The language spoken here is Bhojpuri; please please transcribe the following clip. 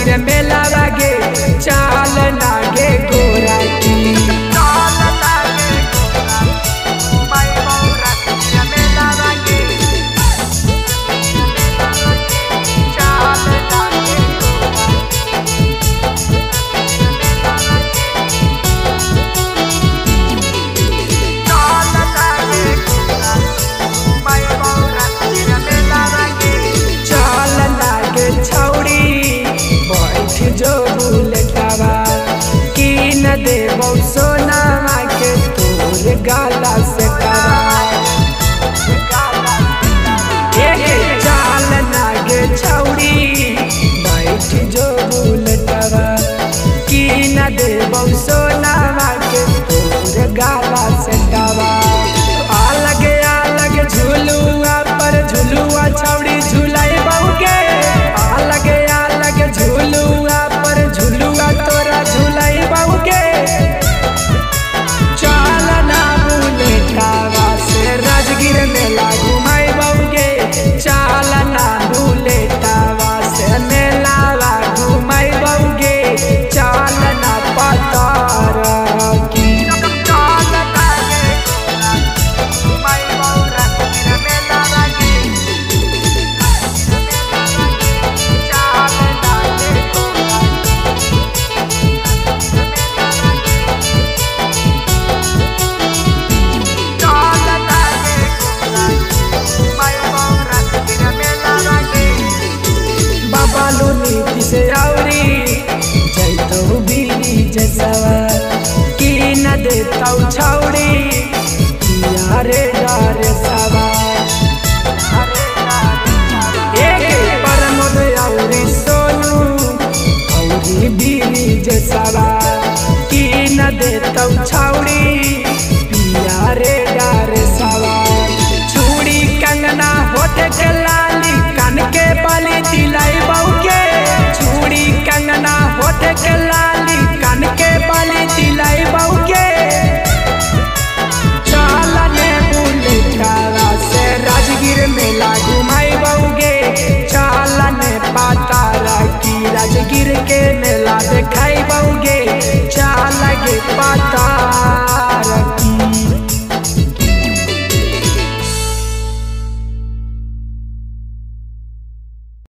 राजगीर मेला लागे चाल लागे गोरा की। जो बुलेटवा की न देबो सोनामा के तोर गाला से चाल नागे छौड़ी बैठ जो बुलेटवा की न देबो सोनामा के तोर गाला से अलग झुलुआ पर झुलुआ छौड़ी झुलाई बहुके अलग झुलुआ झुलुआ तोरा झुलाई बहुके। चल ना बुलेटवा से राजगीर मेला घुमाई बहुके चल ना बुलेटवा से मेला घुमाई बहुके चल ना पतार की। से औरी जैतौ बीरी जैसवा की न देतौ छौड़ी यारे डारे सवा। एक परमोद औरी सोनू औरी बीरी जैसवा की न देतौ छौड़ी यारे डारे सवा। चूड़ी कंगना होठ के लाली कान के बाली दिलाई बहुके चूड़ी कंगना होठ के लाली कान के बाली दिलाई बहुके। चल ने बुलेटवा से राजगीर मेला घुमाई बहुगे चल ने पतारा की राजगीर के मेला देखाई बहुगे चल गे पतारा।